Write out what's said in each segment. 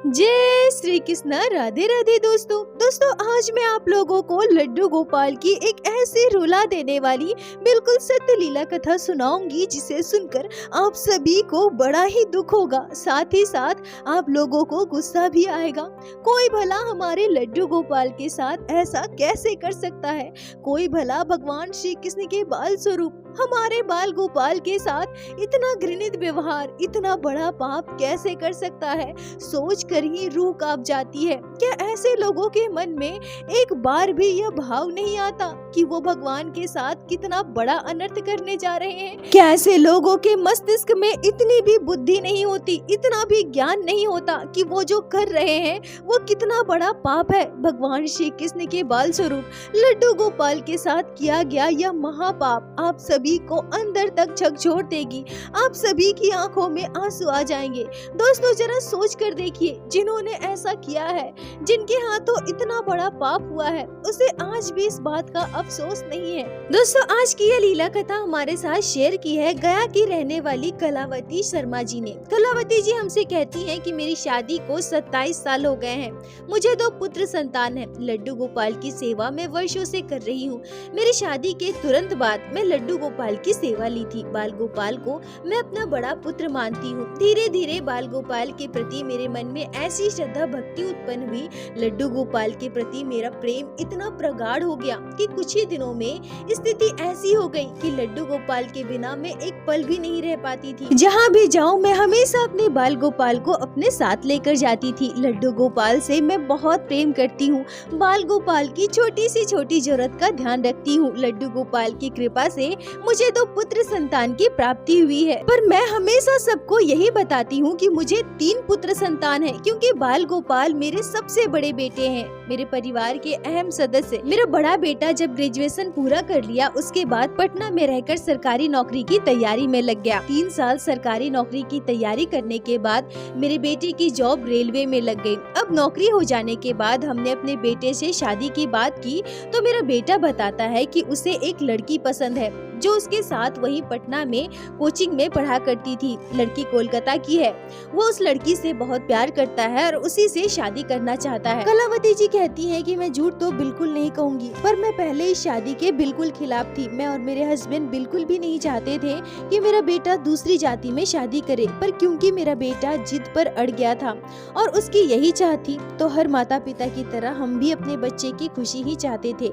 जय श्री कृष्ण। राधे राधे दोस्तों आज मैं आप लोगों को लड्डू गोपाल की एक ऐसी रुला देने वाली बिल्कुल सत्य लीला कथा सुनाऊंगी जिसे सुनकर आप सभी को बड़ा ही दुख होगा, साथ ही साथ आप लोगों को गुस्सा भी आएगा। कोई भला हमारे लड्डू गोपाल के साथ ऐसा कैसे कर सकता है? कोई भला भगवान श्री कृष्ण के बाल स्वरूप हमारे बाल गोपाल के साथ इतना घृणित व्यवहार, इतना बड़ा पाप कैसे कर सकता है? सोच कर ही रूह कांप जाती है। क्या ऐसे लोगों के मन में एक बार भी यह भाव नहीं आता कि वो भगवान के साथ कितना बड़ा अनर्थ करने जा रहे हैं? क्या ऐसे लोगों के मस्तिष्क में इतनी भी बुद्धि नहीं होती, इतना भी ज्ञान नहीं होता कि वो जो कर रहे हैं वो कितना बड़ा पाप है? भगवान श्री कृष्ण के बाल स्वरूप लड्डू गोपाल के साथ किया गया यह महापाप आप सभी को अंदर तक झकझोर देगी। आप सभी की आंखों में आंसू आ जाएंगे। दोस्तों जरा सोच कर देखिए, जिन्होंने ऐसा किया है, जिनके हाथों इतना बड़ा पाप हुआ है, उसे आज भी इस बात का अफसोस नहीं है। दोस्तों आज की यह लीला कथा हमारे साथ शेयर की है गया की रहने वाली कलावती शर्मा जी ने। कलावती जी हमसे कहती हैं कि मेरी शादी को 27 साल हो गए हैं, मुझे 2 पुत्र संतान है। लड्डू गोपाल की सेवा मैं वर्षों से कर रही हूँ। मेरी शादी के तुरंत बाद मैं लड्डू गोपाल की सेवा ली थी। बाल गोपाल को मैं अपना बड़ा पुत्र मानती हूँ। धीरे धीरे बाल गोपाल के प्रति मेरे मन में ऐसी श्रद्धा भक्ति उत्पन्न हुई। लड्डू गोपाल के प्रति मेरा प्रेम इतना प्रगाढ़ हो गया कि कुछ ही दिनों में स्थिति ऐसी हो गई कि लड्डू गोपाल के बिना मैं एक पल भी नहीं रह पाती थी। जहाँ भी जाऊँ मैं हमेशा अपने बाल गोपाल को अपने साथ लेकर जाती थी। लड्डू गोपाल से मैं बहुत प्रेम करती हूँ। बाल गोपाल की छोटी सी छोटी जरूरत का ध्यान रखती हूँ। लड्डू गोपाल की कृपा से मुझे 2 पुत्र संतान की प्राप्ति हुई है, पर मैं हमेशा सबको यही बताती हूँ कि मुझे 3 पुत्र संतान हैं, क्योंकि बाल गोपाल मेरे सबसे बड़े बेटे हैं, मेरे परिवार के अहम सदस्य। मेरा बड़ा बेटा जब ग्रेजुएशन पूरा कर लिया, उसके बाद पटना में रहकर सरकारी नौकरी की तैयारी में लग गया। 3 साल सरकारी नौकरी की तैयारी करने के बाद मेरे बेटे की जॉब रेलवे में लग गई। अब नौकरी हो जाने के बाद हमने अपने बेटे से शादी की बात की तो मेरा बेटा बताता है कि उसे एक लड़की पसंद है जो उसके साथ वही पटना में कोचिंग में पढ़ा करती थी। लड़की कोलकाता की है। वो उस लड़की से बहुत प्यार करता है और उसी से शादी करना चाहता है। कलावती जी कहती हैं कि मैं झूठ तो बिल्कुल नहीं कहूँगी, पर मैं पहले इस शादी के बिल्कुल खिलाफ थी। मैं और मेरे हस्बैंड बिल्कुल भी नहीं चाहते थे कि मेरा बेटा दूसरी जाति में शादी करे, पर क्योंकि मेरा बेटा जिद पर अड़ गया था और उसकी यही चाह थी, तो हर माता पिता की तरह हम भी अपने बच्चे की खुशी ही चाहते थे।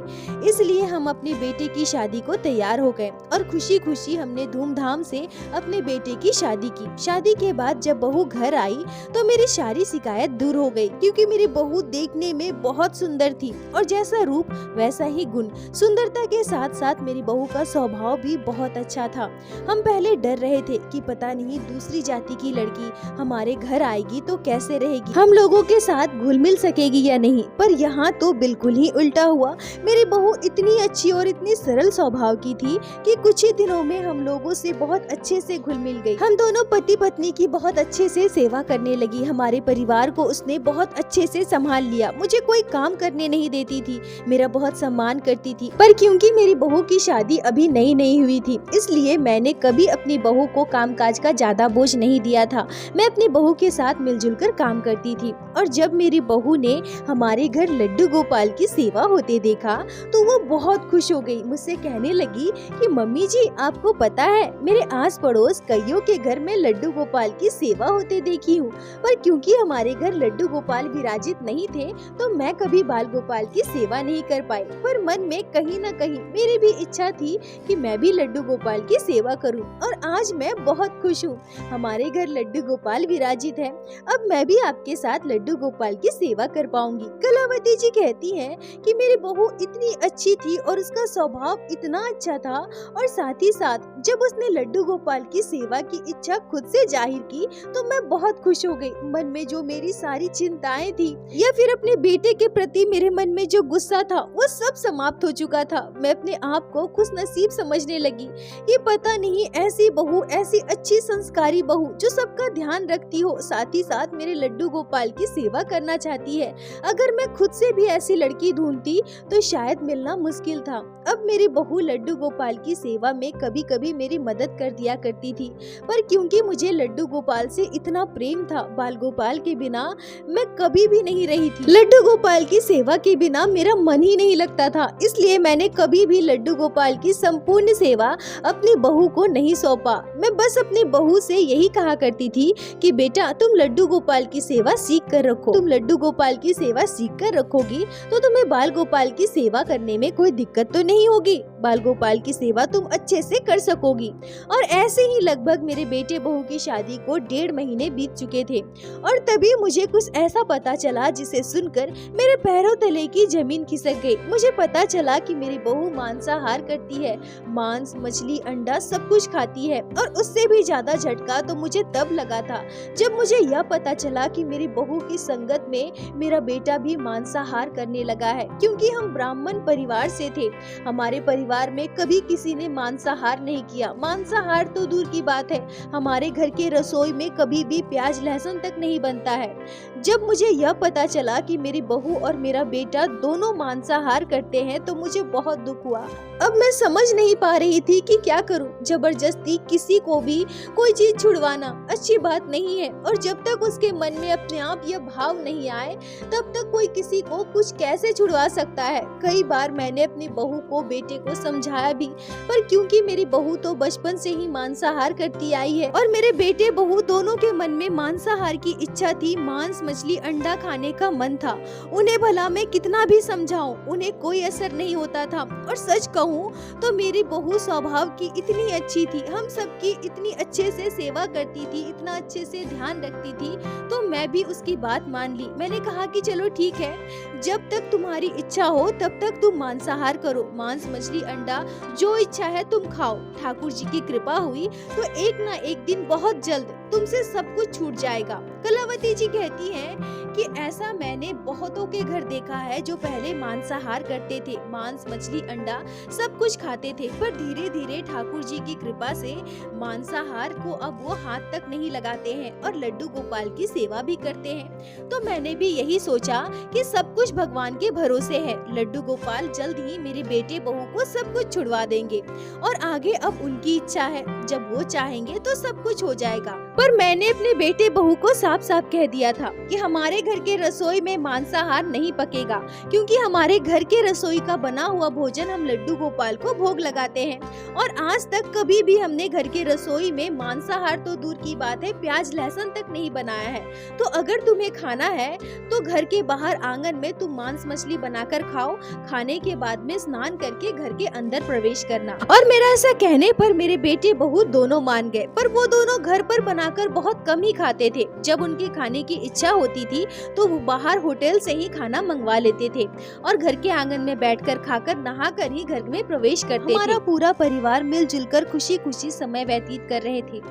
इसलिए हम अपने बेटे की शादी को तैयार हो गए और खुशी खुशी हमने धूमधाम से अपने बेटे की शादी की। शादी के बाद जब बहू घर आई तो मेरी सारी शिकायत दूर हो गई, क्योंकि मेरी बहू देखने में बहुत सुंदर थी और जैसा रूप वैसा ही गुण। सुंदरता के साथ साथ मेरी बहू का स्वभाव भी बहुत अच्छा था। हम पहले डर रहे थे कि पता नहीं दूसरी जाति की लड़की हमारे घर आएगी तो कैसे रहेगी, हम लोगों के साथ घुल मिल सकेगी या नहीं। पर यहाँ तो बिल्कुल ही उल्टा हुआ। मेरी बहू इतनी अच्छी और इतनी सरल स्वभाव की थी कि कुछ ही दिनों में हम लोगों से बहुत अच्छे से घुल मिल गई। हम दोनों पति पत्नी की बहुत अच्छे से सेवा करने लगी। हमारे परिवार को उसने बहुत अच्छे से संभाल लिया। मुझे कोई काम करने नहीं देती थी, मेरा बहुत सम्मान करती थी। पर क्योंकि मेरी बहू की शादी अभी नई हुई थी, इसलिए मैंने कभी अपनी बहू को कामकाज का ज्यादा बोझ नहीं दिया था। मैं अपनी बहू के साथ मिलजुल कर काम करती थी। और जब मेरी बहू ने हमारे घर लड्डू गोपाल की सेवा होते देखा तो वो बहुत खुश हो गई। मुझसे कहने लगी कि मम्मी जी, आपको पता है मेरे आस पड़ोस कईयों के घर में लड्डू गोपाल की सेवा होते देखी हूँ, पर क्योंकि हमारे घर लड्डू गोपाल विराजित नहीं थे तो मैं कभी बाल गोपाल की सेवा नहीं कर पाई। पर मन में कहीं न कहीं मेरी भी इच्छा थी कि मैं भी लड्डू गोपाल की सेवा करूँ, और आज मैं बहुत खुश हूँ। हमारे घर लड्डू गोपाल विराजित है, अब मैं भी आपके साथ लड्डू गोपाल की सेवा कर पाऊंगी। कलावती जी कहती हैं कि मेरी बहू इतनी अच्छी थी और उसका स्वभाव इतना अच्छा था, और साथ ही साथ जब उसने लड्डू गोपाल की सेवा की इच्छा खुद से जाहिर की तो मैं बहुत खुश हो गई। मन में जो मेरी सारी चिंताएं थी या फिर अपने बेटे के प्रति मेरे मन में जो गुस्सा था वो सब समाप्त हो चुका था। मैं अपने आप को खुश नसीब समझने लगी। ये पता नहीं ऐसी बहू, ऐसी अच्छी संस्कारी बहू जो सबका ध्यान रखती हो, साथ ही साथ मेरे लड्डू गोपाल की सेवा करना चाहती है। अगर मैं खुद से भी ऐसी लड़की ढूंढती तो शायद मिलना मुश्किल था। अब मेरी बहू लड्डू गोपाल की सेवा में कभी कभी मेरी मदद कर दिया करती थी। पर क्योंकि मुझे लड्डू गोपाल से इतना प्रेम था, बाल गोपाल के बिना मैं कभी भी नहीं रही थी। लड्डू गोपाल की सेवा के बिना मेरा मन ही नहीं लगता था, इसलिए मैंने कभी भी लड्डू गोपाल की संपूर्ण सेवा अपनी बहू को नहीं सौंपा। मैं बस अपनी बहू से यही कहा करती थी कि बेटा तुम लड्डू गोपाल की सेवा सीख कर रखो। तुम लड्डू गोपाल की सेवा सीख कर रखोगी तो तुम्हें बाल गोपाल की सेवा करने में कोई दिक्कत तो नहीं होगी। बाल गोपाल की सेवा तुम अच्छे से कर सकोगी। और ऐसे ही लगभग मेरे बेटे बहू की शादी को 1.5 महीने बीत चुके थे और तभी मुझे कुछ ऐसा पता चला जिसे सुनकर मेरे पैरों तले की जमीन खिसक गई। मुझे पता चला कि मेरी बहू मांसाहार करती है, मांस, मछली, अंडा सब कुछ खाती है। और उससे भी ज्यादा झटका तो मुझे तब लगा था जब मुझे यह पता चला कि मेरी बहू की संगत में मेरा बेटा भी मांसाहार करने लगा है। क्योंकि हम ब्राह्मण परिवार से थे, हमारे परिवार में कभी किसी ने मांसाहार नहीं किया। मांसाहार तो दूर की बात है, हमारे घर के रसोई में कभी भी प्याज लहसुन तक नहीं बनता है। जब मुझे यह पता चला कि मेरी बहू और मेरा बेटा दोनों मांसाहार करते हैं तो मुझे बहुत दुख हुआ। अब मैं समझ नहीं पा रही थी कि क्या करूं। जबरदस्ती किसी को भी कोई चीज छुड़वाना अच्छी बात नहीं है और जब तक उसके मन में अपने आप यह भाव नहीं आए तब तक कोई किसी को कुछ कैसे छुड़वा सकता है। कई बार मैंने अपनी बहू को, बेटे को समझाया भी, पर क्योंकि मेरी बहू तो बचपन से ही मांसाहार करती आई है और मेरे बेटे बहू दोनों के मन में मांसाहार की इच्छा थी, मांस, मछली, अंडा खाने का मन था। उन्हें भला मैं कितना भी समझाऊं, उन्हें कोई असर नहीं होता था। और सच कहूं तो मेरी बहू स्वभाव की इतनी अच्छी थी, हम सबकी इतनी अच्छे से सेवा करती थी, इतना अच्छे से ध्यान रखती थी, तो मैं भी उसकी बात मान ली। मैंने कहा कि चलो ठीक है, जब तक तुम्हारी इच्छा हो तब तक तुम मांसाहार करो, मांस, मछली, अंडा जो इच्छा है तुम खाओ। ठाकुर जी की कृपा हुई तो एक ना एक दिन बहुत जल्द तुमसे सब कुछ छूट जाएगा। कलावती जी कहती हैं कि ऐसा मैंने बहुतों के घर देखा है जो पहले मांसाहार करते थे, मांस, मछली, अंडा सब कुछ खाते थे, पर धीरे धीरे ठाकुर जी की कृपा से मांसाहार को अब वो हाथ तक नहीं लगाते हैं और लड्डू गोपाल की सेवा भी करते हैं। तो मैंने भी यही सोचा कि सब कुछ भगवान के भरोसे है, लड्डू गोपाल जल्द ही मेरे बेटे बहू को सब कुछ छुड़वा देंगे और आगे अब उनकी इच्छा है, जब वो चाहेंगे तो सब कुछ हो जाएगा। पर मैंने अपने बेटे बहू को साफ साफ कह दिया था कि हमारे घर के रसोई में मांसाहार नहीं पकेगा, क्योंकि हमारे घर के रसोई का बना हुआ भोजन हम लड्डू गोपाल को भोग लगाते हैं और आज तक कभी भी हमने घर के रसोई में मांसाहार तो दूर की बात है, प्याज लहसुन तक नहीं बनाया है। तो अगर तुम्हें खाना है तो घर के बाहर आंगन में तुम मांस मछली बनाकर खाओ, खाने के बाद में स्नान करके घर के अंदर प्रवेश करना। और मेरा ऐसा कहने पर मेरे बेटे बहू दोनों मान गए, पर वो दोनों घर पर बनाकर बहुत कम ही खाते थे। जब उनके खाने की इच्छा होती थी तो वो बाहर होटल से ही खाना मंगवा लेते थे और घर के आंगन में बैठकर खाकर नहाकर ही घर में प्रवेश करते थे। हमारा पूरा परिवार मिलजुल कर खुशी खुशी समय व्यतीत कर रहे थे।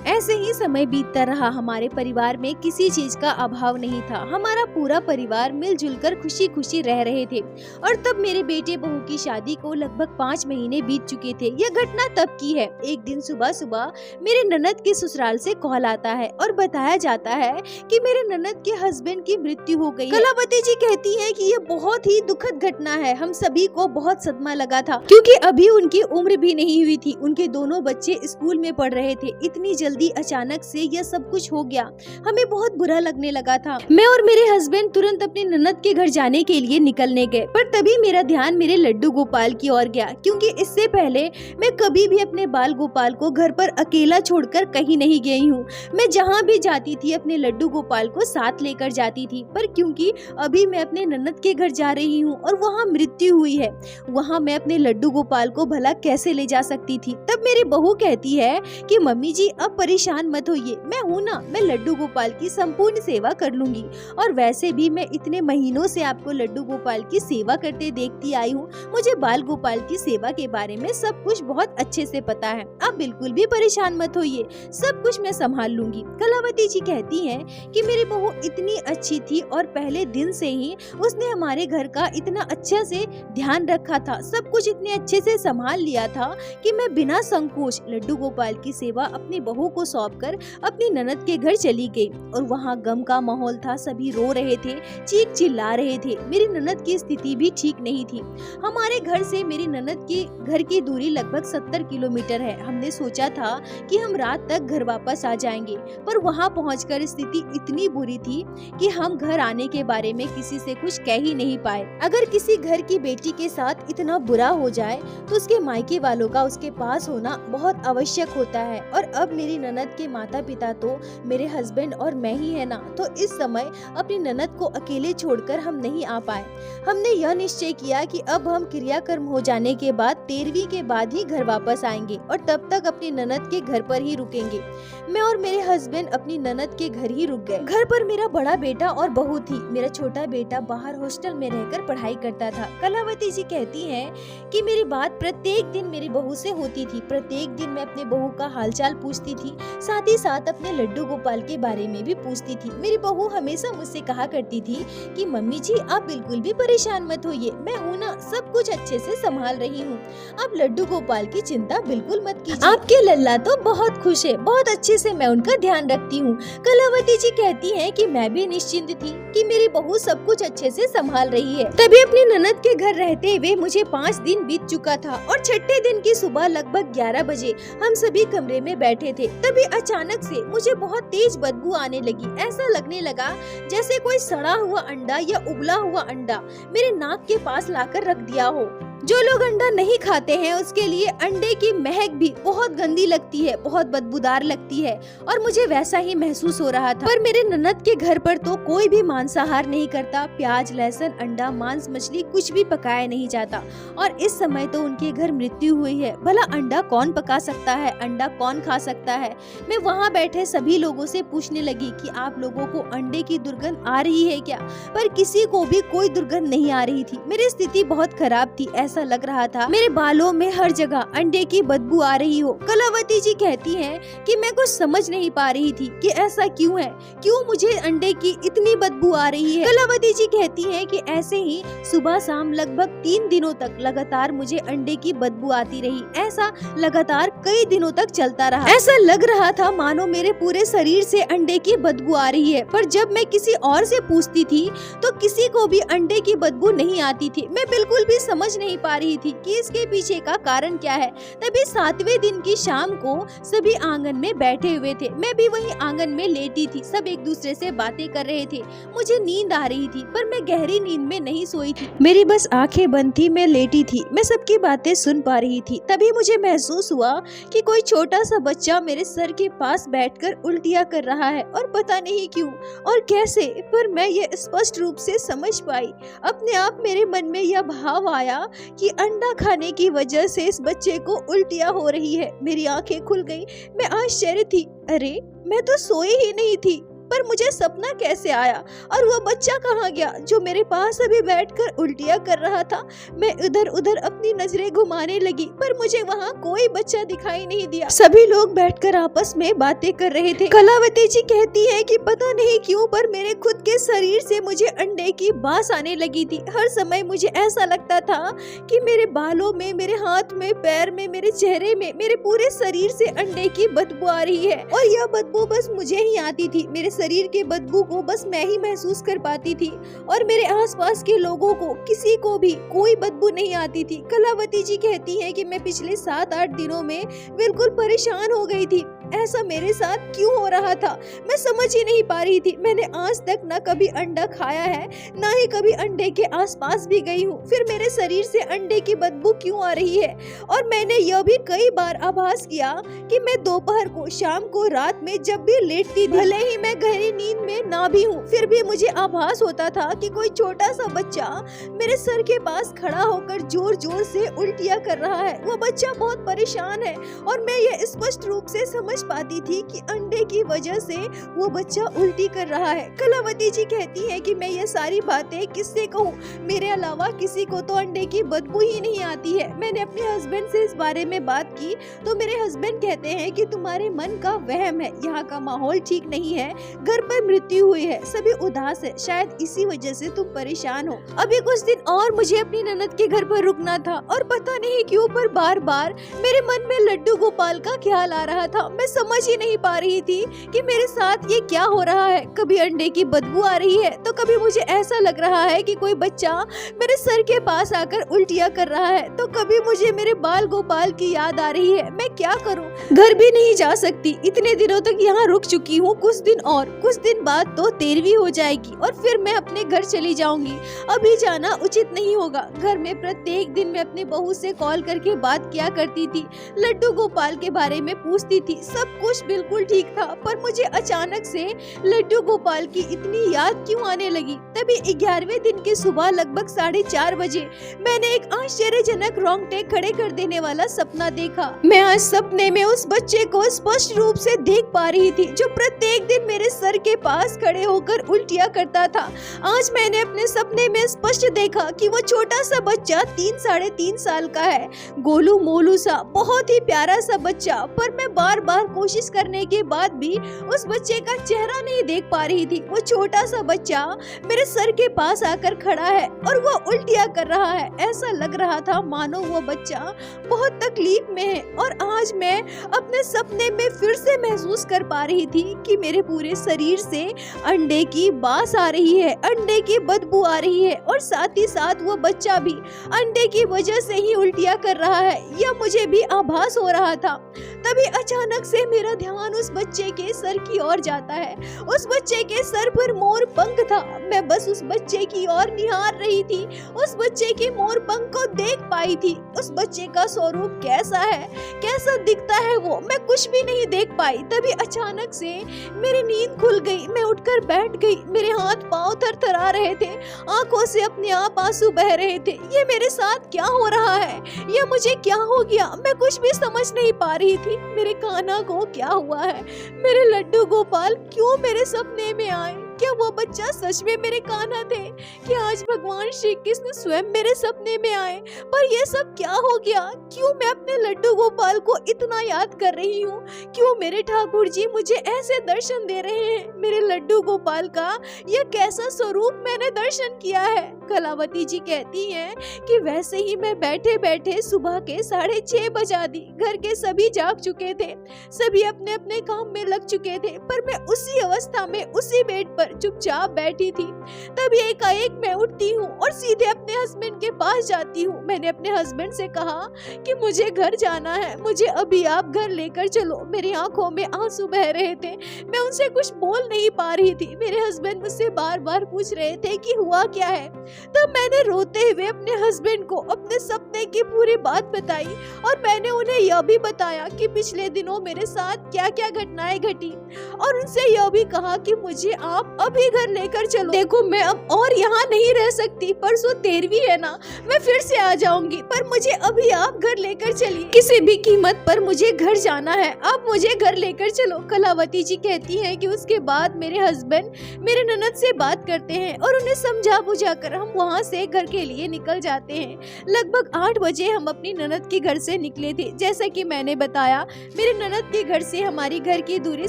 ऐसे ही समय बीतता रहा, हमारे परिवार में किसी चीज का अभाव नहीं था, हमारा पूरा परिवार मिलजुल कर खुशी खुशी रह रहे थे। और तब मेरे बेटे बहू की शादी को लगभग 5 महीने बीत चुके थे। यह घटना तब की है। एक दिन सुबह सुबह मेरे ननद के ससुराल से कॉल आता है और बताया जाता है कि मेरे ननद के हस्बैंड की मृत्यु हो गई। कलावती जी कहती है कि यह बहुत ही दुखद घटना है, हम सभी को बहुत सदमा लगा था, क्योंकि अभी उनकी उम्र भी नहीं हुई थी, उनके दोनों बच्चे स्कूल में पढ़ रहे थे। इतनी जल्दी अचानक से यह सब कुछ हो गया, हमें बहुत बुरा लगने लगा था। मैं और मेरे हस्बैंड तुरंत अपनी ननद के घर जाने के लिए निकलने गए, पर तभी मेरा ध्यान मेरे लड्डू गोपाल की ओर गया, क्योंकि इससे पहले मैं कभी भी अपने बाल गोपाल को घर पर अकेला छोड़कर कहीं नहीं गई हूँ। मैं जहाँ भी जाती थी अपने लड्डू गोपाल को साथ लेकर जाती थी, पर क्योंकि अभी मैं अपने ननद के घर जा रही हूँ और वहाँ मृत्यु हुई है, वहाँ मैं अपने लड्डू गोपाल को भला कैसे ले जा सकती थी। तब मेरी बहू कहती है कि मम्मी जी अब परेशान मत होइए, मैं हूँ ना, मैं लड्डू गोपाल की संपूर्ण सेवा कर लूंगी। और वैसे भी मैं इतने महीनों से आपको लड्डू गोपाल की सेवा करते देखती आई हूँ, मुझे बाल गोपाल की सेवा के बारे में सब कुछ बहुत अच्छे से पता है, आप बिल्कुल भी परेशान मत होइए, सब कुछ मैं संभाल लूंगी। कलावती जी कहती हैं कि मेरी बहू इतनी अच्छी थी और पहले दिन से ही उसने हमारे घर का इतना अच्छा से ध्यान रखा था, सब कुछ इतने अच्छे से संभाल लिया था कि मैं बिना संकोच लड्डू गोपाल की सेवा अपनी बहू बहू को सौंपकर अपनी ननद के घर चली गई। और वहाँ गम का माहौल था, सभी रो रहे थे, चीख चिल्ला रहे थे। मेरी ननद की स्थिति भी ठीक नहीं थी। हमारे घर से मेरी ननद के घर की दूरी लगभग 70 किलोमीटर है। हमने सोचा था कि हम रात तक घर वापस आ जाएंगे, पर वहाँ पहुंचकर स्थिति इतनी बुरी थी कि हम घर आने के बारे में किसी से कुछ कह ही नहीं पाए। अगर किसी घर की बेटी के साथ इतना बुरा हो जाए तो उसके मायके वालों का उसके पास होना बहुत आवश्यक होता है। और अब मेरी ननद के माता पिता तो मेरे हस्बैंड और मैं ही है ना, तो इस समय अपनी ननद को अकेले छोड़कर हम नहीं आ पाए। हमने यह निश्चय किया कि अब हम क्रियाकर्म हो जाने के बाद 13वीं के बाद ही घर वापस आएंगे और तब तक अपनी ननद के घर पर ही रुकेंगे। मैं और मेरे हस्बैंड अपनी ननद के घर ही रुक गए। घर पर मेरा बड़ा बेटा और बहू थी। मेरा छोटा बेटा बाहर हॉस्टल में रहकर पढ़ाई करता था। कलावती जी कहती हैं कि मेरी बात प्रत्येक दिन मेरी बहू से होती थी। प्रत्येक दिन मैं अपने बहू का हालचाल पूछती थी, साथ ही साथ अपने लड्डू गोपाल के बारे में भी पूछती थी। मेरी बहू हमेशा मुझसे कहा करती थी कि मम्मी जी आप बिल्कुल भी परेशान मत होइए, मैं हूँ ना, सब कुछ अच्छे से संभाल रही हूँ, आप लड्डू गोपाल की चिंता बिल्कुल मत कीजिए। आपके लल्ला तो बहुत खुश है, बहुत अच्छे से मैं उनका ध्यान रखती हूँ। कलावती जी कहती हैं कि मैं भी निश्चिंत थी कि मेरी बहू सब कुछ अच्छे से संभाल रही है। तभी अपनी ननद के घर रहते हुए मुझे 5 दिन बीत चुका था और छठे दिन की सुबह लगभग 11 बजे हम सभी कमरे में बैठे थे। तभी अचानक से मुझे बहुत तेज बदबू आने लगी। ऐसा लगने लगा जैसे कोई सड़ा हुआ अंडा या उबला हुआ अंडा मेरे नाक के पास लाकर रख दिया हो। जो लोग अंडा नहीं खाते हैं उसके लिए अंडे की महक भी बहुत गंदी लगती है, बहुत बदबूदार लगती है, और मुझे वैसा ही महसूस हो रहा था। पर मेरे ननद के घर पर तो कोई भी मांसाहार नहीं करता। प्याज, लहसुन, अंडा, मांस, मछली कुछ भी पकाया नहीं जाता। और इस समय तो उनके घर मृत्यु हुई है। भला अंडा कौन पका सकता है, अंडा कौन खा सकता है? मैं वहाँ बैठे सभी लोगों से पूछने लगी कि आप लोगों को अंडे की दुर्गंध आ रही है क्या? पर किसी को भी कोई दुर्गंध नहीं आ रही थी। मेरी स्थिति बहुत खराब थी। ऐसा लग रहा था मेरे बालों में हर जगह अंडे की बदबू आ रही हो। कलावती जी कहती हैं कि मैं कुछ समझ नहीं पा रही थी कि ऐसा क्यों है, क्यों मुझे अंडे की इतनी बदबू आ रही है। कलावती जी कहती हैं कि ऐसे ही सुबह शाम लगभग 3 दिनों तक लगातार मुझे अंडे की बदबू आती रही। ऐसा लगातार कई दिनों तक चलता रहा। ऐसा लग रहा था मानो मेरे पूरे शरीर से अंडे की बदबू आ रही है। पर जब मैं किसी और से पूछती थी तो किसी को भी अंडे की बदबू नहीं आती थी। मैं बिल्कुल भी समझ नहीं पा रही थी कि इसके पीछे का कारण क्या है। तभी 7वें दिन की शाम को सभी आंगन में बैठे हुए थे। मैं भी वही आंगन में लेटी थी। सब एक दूसरे से बातें कर रहे थे। मुझे नींद आ रही थी पर मैं गहरी नींद में नहीं सोई थी। मेरी बस आंखें बंद थी, मैं लेटी थी। मैं सबकी बातें सुन पा रही थी। तभी मुझे महसूस हुआ कि कोई छोटा सा बच्चा मेरे सर के पास बैठकर उल्टियाँ कर रहा है, और पता नहीं क्यों और कैसे, पर मैं ये स्पष्ट रूप से समझ पाई। अपने आप मेरे मन में यह भाव आया कि अंडा खाने की वजह से इस बच्चे को उल्टियाँ हो रही है। मेरी आंखें खुल गई। मैं आश्चर्य थी, अरे मैं तो सोई ही नहीं थी, पर मुझे सपना कैसे आया और वह बच्चा कहाँ गया जो मेरे पास अभी बैठकर उल्टियाँ कर रहा था। मैं इधर उधर अपनी नजरें घुमाने लगी पर मुझे वहाँ कोई बच्चा दिखाई नहीं दिया। सभी लोग बैठकर आपस में बातें कर रहे थे। कलावती जी कहती है कि पता नहीं क्यों पर मेरे खुद के शरीर से मुझे अंडे की बास आने लगी थी। हर समय मुझे ऐसा लगता था कि मेरे बालों में, मेरे हाथ में, पैर में, मेरे चेहरे में, मेरे पूरे शरीर से अंडे की बदबू आ रही है, और यह बदबू बस मुझे ही आती थी। मेरे शरीर के बदबू को बस मैं ही महसूस कर पाती थी और मेरे आसपास के लोगों को किसी को भी कोई बदबू नहीं आती थी। कलावती जी कहती हैं कि मैं पिछले 7-8 दिनों में बिल्कुल परेशान हो गई थी। ऐसा मेरे साथ क्यों हो रहा था मैं समझ ही नहीं पा रही थी। मैंने आज तक न कभी अंडा खाया है, ना ही कभी अंडे के आसपास भी गई हूँ। फिर मेरे शरीर से अंडे की बदबू क्यों आ रही है? और मैंने यह भी कई बार आभास किया कि मैं दोपहर को, शाम को, रात में जब भी लेटती थी, भले ही मैं गहरी नींद में ना भी हूँ, फिर भी मुझे आभास होता था कि कोई छोटा सा बच्चा मेरे सर के पास खड़ा होकर जोर जोर से उल्टियाँ कर रहा है। वह बच्चा बहुत परेशान है और मैं ये स्पष्ट रूप से समझ पाती थी कि अंडे की वजह से वो बच्चा उल्टी कर रहा है। कलावती जी कहती है कि मैं ये सारी बातें किससे कहूँ, मेरे अलावा किसी को तो अंडे की बदबू ही नहीं आती है। मैंने अपने हस्बैंड से इस बारे में बात की तो मेरे हस्बैंड कहते हैं कि तुम्हारे मन का वहम है, यहाँ का माहौल ठीक नहीं है, घर पर मृत्यु हुई है, सभी उदास है, शायद इसी वजह से तुम परेशान हो। अभी कुछ दिन और मुझे अपनी ननद के घर पर रुकना था और पता नहीं क्यों पर बार बार मेरे मन में लड्डू गोपाल का ख्याल आ रहा था। मैं समझ ही नहीं पा रही थी कि मेरे साथ ये क्या हो रहा है। कभी अंडे की बदबू आ रही है तो कभी मुझे ऐसा लग रहा है कि कोई बच्चा मेरे सर के पास आकर उल्टियाँ कर रहा है, तो कभी मुझे मेरे बाल गोपाल की याद आ रही है। मैं क्या करूं? घर भी नहीं जा सकती। इतने दिनों तक यहाँ रुक चुकी हूँ, कुछ दिन बाद तो 13वीं हो जाएगी और फिर मैं अपने घर चली जाऊंगी। अभी जाना उचित नहीं होगा। घर में प्रत्येक दिन मैं अपनी बहू से कॉल करके बात किया करती थी, लड्डू गोपाल के बारे में पूछती थी। सब कुछ बिल्कुल ठीक था, पर मुझे अचानक से लड्डू गोपाल की इतनी याद क्यों आने लगी? तभी 11वें दिन की सुबह लगभग 4:30 बजे मैंने एक आश्चर्यजनक रोंगटे खड़े कर देने वाला सपना देखा। मैं आज सपने में उस बच्चे को स्पष्ट रूप से देख पा रही थी जो प्रत्येक दिन मेरे सर के पास खड़े होकर उल्टियाँ करता था। आज मैंने अपने सपने में स्पष्ट देखा कि वो छोटा सा बच्चा 3-3.5 साल का है, गोलू मोलू सा, बहुत ही प्यारा सा बच्चा। पर मैं बार बार कोशिश करने के बाद भी उस बच्चे का चेहरा नहीं देख पा रही थी। वो छोटा सा बच्चा मेरे सर के पास आकर खड़ा है और वो उल्टियाँ कर रहा है। ऐसा लग रहा था मानो वो बच्चा बहुत तकलीफ में है। और आज मैं अपने सपने में फिर से महसूस कर पा रही थी कि मेरे पूरे शरीर से अंडे की बास आ रही है, अंडे की बदबू आ रही है और साथ ही साथ वो बच्चा भी अंडे की वजह से ही उल्टियाँ कर रहा है, यह मुझे भी आभास हो रहा था। तभी अचानक से मेरा ध्यान उस बच्चे के सर की ओर जाता है। उस बच्चे के सर पर मोर पंख था। मैं बस उस बच्चे की ओर निहार रही थी, उस बच्चे के मोर पंख को देख पाई थी। उस बच्चे का स्वरूप कैसा है, कैसा दिखता है वो मैं कुछ भी नहीं देख पाई। तभी अचानक से मेरी नींद खुल गई। मैं उठकर बैठ गई। मेरे हाथ पांव थरथरा रहे थे, आंखों से अपने आप आंसू बह रहे थे। ये मेरे साथ क्या हो रहा है? ये मुझे क्या हो गया? मैं कुछ भी समझ नहीं पा रही थी। मेरे कान्हा को क्या हुआ है? मेरे लड्डू गोपाल क्यों मेरे सपने में आए? क्या वो बच्चा सच में मेरे कान्हा थे कि आज भगवान श्री कृष्ण स्वयं मेरे सपने में आए? पर ये सब क्या हो गया? क्यों मैं अपने लड्डू गोपाल को इतना याद कर रही हूँ? क्यों मेरे ठाकुर जी मुझे ऐसे दर्शन दे रहे हैं? मेरे लड्डू गोपाल का यह कैसा स्वरूप मैंने दर्शन किया है? कलावती जी कहती हैं कि वैसे ही मैं बैठे बैठे सुबह के 6:30 बजा दी। घर के सभी जाग चुके थे, सभी अपने अपने काम में लग चुके थे, पर मैं उसी अवस्था में उसी बेड पर चुपचाप बैठी थी। तभी एकाएक मैं उठती हूँ और सीधे अपने हस्बैंड के पास जाती हूँ। मैंने अपने हस्बैंड से कहा कि मुझे घर जाना है, मुझे अभी आप घर लेकर चलो। मेरी आंखों में आंसू बह रहे थे, मैं उनसे कुछ बोल नहीं पा रही थी। मेरे हस्बैंड मुझसे बार बार पूछ रहे थे कि हुआ क्या है। तब मैंने रोते हुए अपने हस्बैंड को अपने सपने की पूरी बात बताई और मैंने उन्हें यह भी बताया कि पिछले दिनों मेरे साथ क्या क्या घटनाएं घटी और उनसे यह भी कहा कि मुझे आप अभी घर लेकर चलो। देखो मैं अब और यहाँ नहीं रह सकती, परसों 13वीं है ना, मैं फिर से आ जाऊंगी, पर मुझे अभी आप घर लेकर चलिए। किसी भी कीमत पर मुझे घर जाना है, आप मुझे घर लेकर चलो। कलावती जी कहती हैं कि उसके बाद मेरे हस्बैंड मेरे ननद से बात करते हैं और उन्हें समझा बुझा कर हम वहाँ से घर के लिए निकल जाते हैं। लगभग 8 बजे हम अपनी ननद के घर से निकले थे। जैसा कि मैंने बताया, मेरे ननद के घर से हमारी घर की दूरी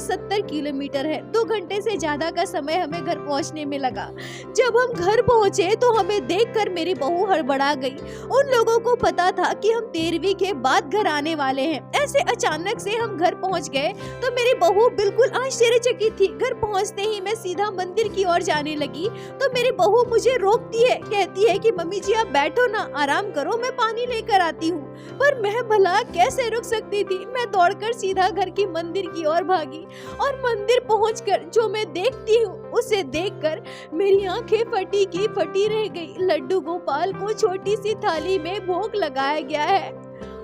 70 किलोमीटर है। 2 घंटे से ज्यादा का समय हमें घर पहुंचने में लगा। जब हम घर पहुंचे तो हमें देखकर मेरी बहू हड़बड़ा गई। उन लोगों को पता था कि हम 13वीं के बाद घर आने वाले हैं। ऐसे अचानक से हम घर पहुंच गए तो मेरी बहू बिल्कुल आश्चर्यचकित थी। घर पहुंचते ही मैं सीधा मंदिर की ओर जाने लगी तो मेरी बहू मुझे रोकती है, कहती है कि मम्मी जी आप बैठो ना, आराम करो, मैं पानी लेकर आती हूँ। पर मैं भला कैसे रुक सकती थी। मैं दौड़कर सीधा घर की मंदिर की ओर भागी और मंदिर पहुंचकर जो मैं देखती हूँ उसे देखकर मेरी आंखें फटी की फटी रह गई। लड्डू गोपाल को छोटी सी थाली में भोग लगाया गया है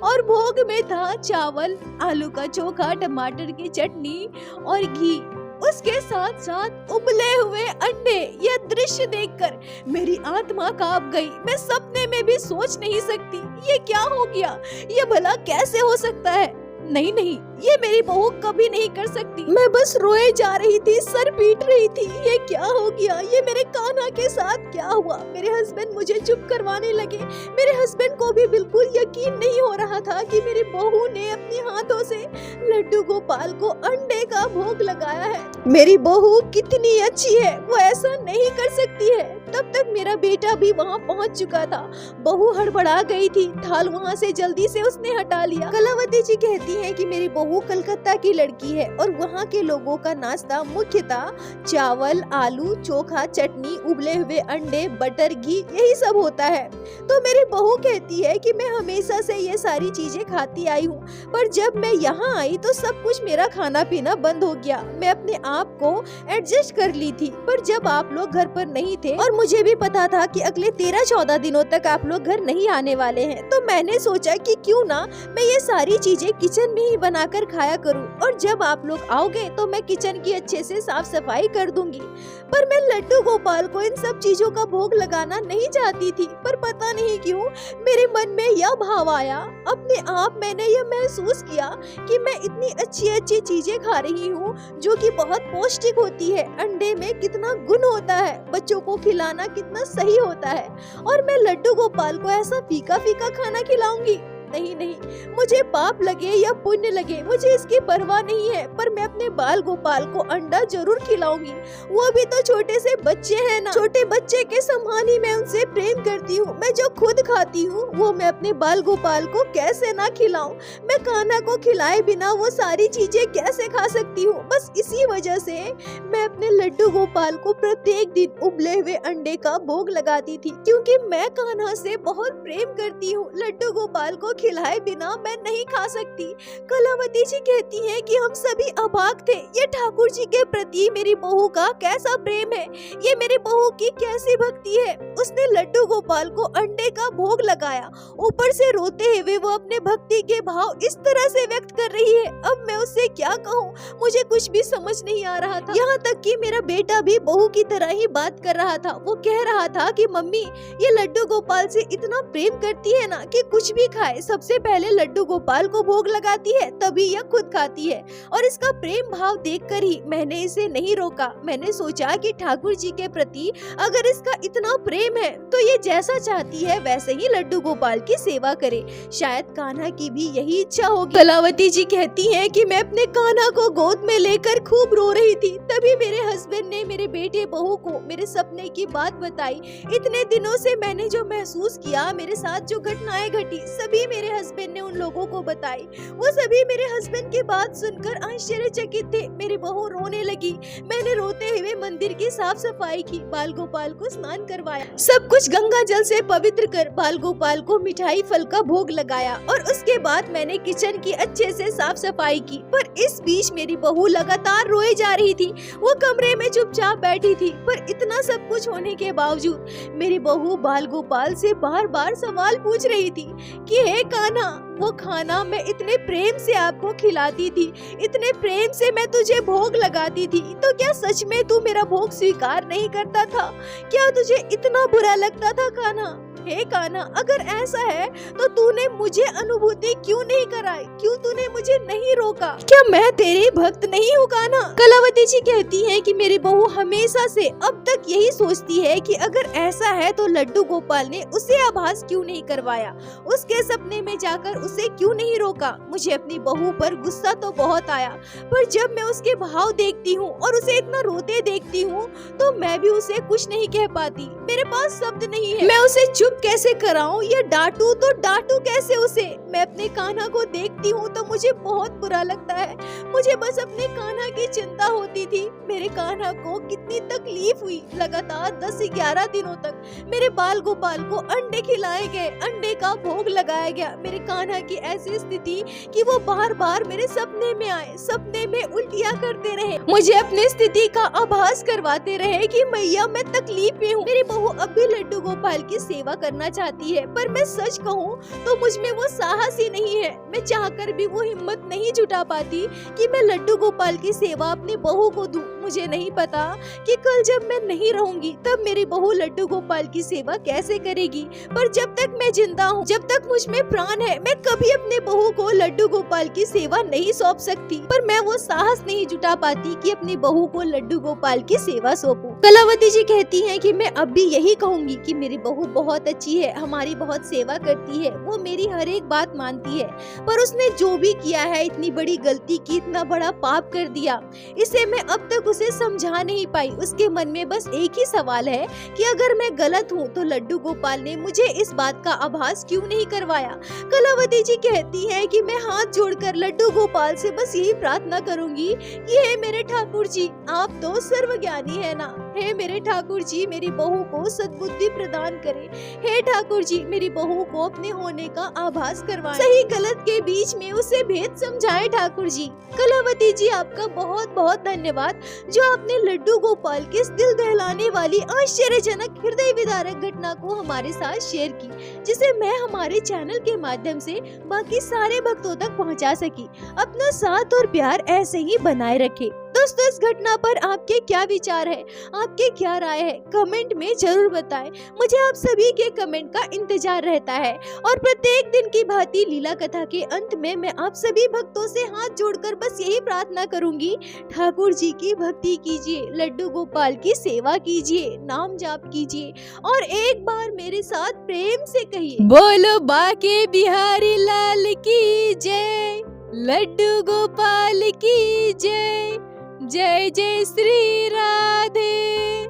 और भोग में था चावल, आलू का चोखा, टमाटर की चटनी और घी, उसके साथ साथ उबले हुए अंडे। यह दृश्य देखकर मेरी आत्मा कांप गई। मैं सपने में भी सोच नहीं सकती ये क्या हो गया, ये भला कैसे हो सकता है। नहीं नहीं, ये मेरी बहू कभी नहीं कर सकती। मैं बस रोए जा रही थी, सर पीट रही थी। ये क्या हो गया, ये मेरे कान्हा के साथ क्या हुआ। मेरे हस्बैंड मुझे चुप करवाने लगे। मेरे हस्बैंड को भी बिल्कुल यकीन नहीं हो रहा था कि मेरी बहू ने अपने हाथों से लड्डू गोपाल को अंडे का भोग लगाया है। मेरी बहू कितनी अच्छी है, वो ऐसा नहीं कर सकती है। तब तक मेरा बेटा भी वहाँ पहुँच चुका था। बहू हड़बड़ा गई थी, थाल वहाँ से जल्दी से उसने हटा लिया। कलावती जी कहती है कि मेरी बहू कलकत्ता की लड़की है और वहाँ के लोगों का नाश्ता मुख्यतः चावल, आलू, चोखा, चटनी, उबले हुए अंडे, बटर, घी यही सब होता है। तो मेरी बहू कहती है कि मैं हमेशा से ये सारी चीजें खाती आई हूँ, पर जब मैं यहाँ आई तो सब कुछ मेरा खाना पीना बंद हो गया। मैं अपने आप को एडजस्ट कर ली थी, पर जब आप लोग घर पर नहीं थे और मुझे भी पता था कि अगले 13-14 दिनों तक आप लोग घर नहीं आने वाले हैं, तो मैंने सोचा कि क्यों ना मैं ये सारी चीजें किचन में ही बनाकर खाया करूं और जब आप लोग आओगे तो मैं किचन की अच्छे से साफ सफाई कर दूंगी। पर मैं लड्डू गोपाल को इन सब चीजों का भोग लगाना नहीं चाहती थी, पर पता नहीं क्यों मेरे मन में यह भाव आया। अपने आप मैंने यह महसूस किया कि मैं इतनी अच्छी अच्छी चीजें खा रही हूँ जो कि बहुत पौष्टिक होती है। अंडे में कितना गुण होता है, बच्चों को खिलाना कितना सही होता है, और मैं लड्डू गोपाल को ऐसा फीका फीका खाना खिलाऊंगी? नहीं नहीं, मुझे पाप लगे या पुण्य लगे मुझे इसकी परवाह नहीं है, पर मैं अपने बाल गोपाल को अंडा जरूर खिलाऊंगी। वो भी तो छोटे से बच्चे हैं ना, छोटे बच्चे के समान ही मैं उनसे प्रेम करती हूँ। मैं जो खुद खाती हूँ वो मैं अपने बाल गोपाल को कैसे ना खिलाऊं? मैं कान्हा को खिलाए बिना वो सारी चीजें कैसे खा सकती हूँ? बस इसी वजह से मैं अपने लड्डू गोपाल को प्रत्येक दिन उबले हुए अंडे का भोग लगाती थी, क्योंकि मैं कान्हा से बहुत प्रेम करती हूँ। लड्डू गोपाल को खिलाए बिना मैं नहीं खा सकती। कलावती जी कहती हैं कि हम सभी अभाग थे। ये ठाकुर जी के प्रति मेरी बहू का कैसा प्रेम है, ये मेरी बहू की कैसी भक्ति है। उसने लड्डू गोपाल को अंडे का भोग लगाया, ऊपर से रोते हुए वो अपने भक्ति के भाव इस तरह से व्यक्त कर रही है। अब मैं उससे क्या कहूँ, मुझे कुछ भी समझ नहीं आ रहा था। यहाँ तक कि मेरा बेटा भी बहू की तरह ही बात कर रहा था। वो कह रहा था कि मम्मी ये लड्डू गोपाल से इतना प्रेम करती है ना कि कुछ भी खाए सबसे पहले लड्डू गोपाल को भोग लगाती है, तभी यह खुद खाती है। और इसका प्रेम भाव देखकर ही मैंने इसे नहीं रोका। मैंने सोचा कि ठाकुर जी के प्रति अगर इसका इतना प्रेम है तो ये जैसा चाहती है वैसे ही लड्डू गोपाल की सेवा करे। शायद कान्हा की भी यही इच्छा होगी। कलावती जी कहती हैं कि मैं अपने कान्हा को गोद में लेकर खूब रो रही थी, तभी मेरे हस्बैंड ने मेरे बेटे बहू को मेरे सपने की बात बताई। इतने दिनों से मैंने जो महसूस किया, मेरे साथ जो घटनाएं घटी, सभी मेरे हस्बैंड ने उन लोगों को बताई। वो सभी मेरे हस्बैंड की बात सुनकर आश्चर्यचकित थे। मेरी बहू रोने लगी। मैंने रोते हुए मंदिर की साफ सफाई की, बाल गोपाल को स्नान करवाया, सब कुछ गंगा जल से पवित्र कर बाल गोपाल को मिठाई फल का भोग लगाया, और उसके बाद मैंने किचन की अच्छे से साफ सफाई की। पर इस बीच मेरी बहू लगातार रोए जा रही थी। वो कमरे में चुपचाप बैठी थी, पर इतना सब कुछ होने के बावजूद मेरी बहू बाल गोपाल से बार बार सवाल पूछ रही थी कि हे कान्हा, वो खाना मैं इतने प्रेम से आपको खिलाती थी, इतने प्रेम से मैं तुझे भोग लगाती थी, तो क्या सच में तू मेरा भोग स्वीकार नहीं करता था? क्या तुझे इतना बुरा लगता था कान्हा? हे कान्हा, अगर ऐसा है तो तूने मुझे अनुभूति क्यों नहीं कराई? क्यों तूने मुझे नहीं रोका? क्या मैं तेरी भक्त नहीं हूँ कान्हा? कलावती जी कहती हैं कि मेरी बहू हमेशा से अब तक यही सोचती है कि अगर ऐसा है तो लड्डू गोपाल ने उसे आभास क्यों नहीं करवाया, उसके सपने में जाकर उसे क्यों नहीं रोका। मुझे अपनी बहू पर गुस्सा तो बहुत आया, पर जब मैं उसके भाव देखती हूँ और उसे इतना रोते देखती हूँ तो मैं भी उसे कुछ नहीं कह पाती। मेरे पास शब्द नहीं है। मैं उसे चुप कैसे कराऊं या डांटूं तो डांटूं कैसे उसे? मैं अपने कान्हा को देखती हूँ तो मुझे बहुत बुरा लगता है। मुझे बस अपने कान्हा की चिंता होती थी। मेरे कान्हा को कितनी तकलीफ हुई। लगातार 10-11 दिनों तक मेरे बाल गोपाल को अंडे खिलाए गए, अंडे का भोग लगाया गया। मेरे कान्हा की ऐसी स्थिति कि वो बार बार मेरे सपने में आए, सपने में उल्टियाँ करते रहे, मुझे अपनी स्थिति का आभास करवाते रहे कि मैया मैं तकलीफ में हूँ। मेरी बहू अब भी लड्डू गोपाल की सेवा करना चाहती है, पर मैं सच कहूँ तो मुझ में वो साहस ही नहीं है। मैं चाहकर भी वो हिम्मत नहीं जुटा पाती कि मैं लड्डू गोपाल की सेवा अपनी बहू को दूं। मुझे नहीं पता कि कल जब मैं नहीं रहूंगी तब मेरी बहू लड्डू गोपाल की सेवा कैसे करेगी, पर जब तक मैं जिंदा हूँ, जब तक मुझ में प्राण है, मैं कभी अपने बहू को लड्डू गोपाल की सेवा नहीं सौंप सकती, पर मैं वो साहस नहीं जुटा पाती कि अपनी बहू को लड्डू गोपाल की सेवा सौंपूं। कलावती जी कहती हैं कि मैं अब भी यही कहूंगी कि मेरी बहू बहुत अच्छी है, हमारी बहुत सेवा करती है, वो मेरी हर एक बात मानती है, पर उसने जो भी किया है, इतनी बड़ी गलती की, इतना बड़ा पाप कर दिया, इसे मैं अब तक उसे समझा नहीं पाई। उसके मन में बस एक ही सवाल है कि अगर मैं गलत हूँ तो लड्डू गोपाल ने मुझे इस बात का आभास क्यों नहीं करवाया। कलावती जी कहती हैं कि मैं हाथ जोड़कर लड्डू गोपाल से बस यही प्रार्थना करूंगी कि हे मेरे ठाकुर जी, आप तो सर्वज्ञानी है ना, हे मेरे ठाकुर जी, मेरी बहू को सद्बुद्धि प्रदान करें, हे ठाकुर जी, मेरी बहू को अपने होने का आभास करवाएं, सही गलत के बीच में उसे भेद समझाएं ठाकुर जी। कलावती जी, आपका बहुत बहुत धन्यवाद जो आपने लड्डू गोपाल की इस दिल दहलाने वाली आश्चर्यजनक हृदय विदारक घटना को हमारे साथ शेयर की, जिसे मैं हमारे चैनल के माध्यम से बाकी सारे भक्तों तक पहुंचा सकी। अपना साथ और प्यार ऐसे ही बनाए रखें। दोस्तों, इस घटना पर आपके क्या विचार है, आपके क्या राय है, कमेंट में जरूर बताएं। मुझे आप सभी के कमेंट का इंतजार रहता है और प्रत्येक दिन की भांति लीला कथा के अंत में मैं आप सभी भक्तों से हाथ जोड़कर बस यही प्रार्थना करूंगी, ठाकुर जी की भक्ति कीजिए, लड्डू गोपाल की सेवा कीजिए, नाम जाप कीजिए और एक बार मेरे साथ प्रेम से कहिए, बोलो बाके बिहारी लाल की जय, लड्डू गोपाल की जय, जय जय श्री राधे।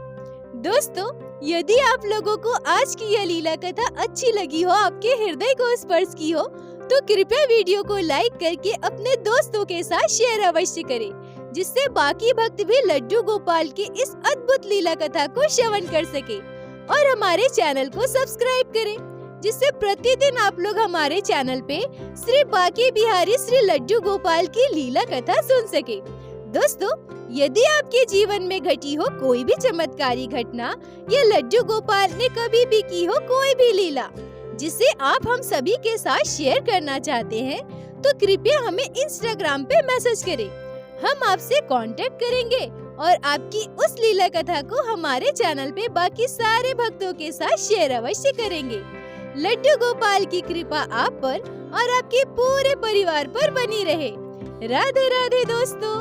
दोस्तों, यदि आप लोगों को आज की यह लीला कथा अच्छी लगी हो, आपके हृदय को स्पर्श की हो, तो कृपया वीडियो को लाइक करके अपने दोस्तों के साथ शेयर अवश्य करें, जिससे बाकी भक्त भी लड्डू गोपाल की इस अद्भुत लीला कथा को श्रवण कर सके और हमारे चैनल को सब्सक्राइब करें, जिससे प्रतिदिन आप लोग हमारे चैनल पे श्री बाके बिहारी श्री लड्डू गोपाल की लीला कथा सुन सके। दोस्तों, यदि आपके जीवन में घटी हो कोई भी चमत्कारी घटना या लड्डू गोपाल ने कभी भी की हो कोई भी लीला जिसे आप हम सभी के साथ शेयर करना चाहते हैं, तो कृपया हमें इंस्टाग्राम पे मैसेज करें। हम आपसे कांटेक्ट करेंगे और आपकी उस लीला कथा को हमारे चैनल पे बाकी सारे भक्तों के साथ शेयर अवश्य करेंगे। लड्डू गोपाल की कृपा आप पर और आपके पूरे परिवार पर बनी रहे। राधे राधे दोस्तों।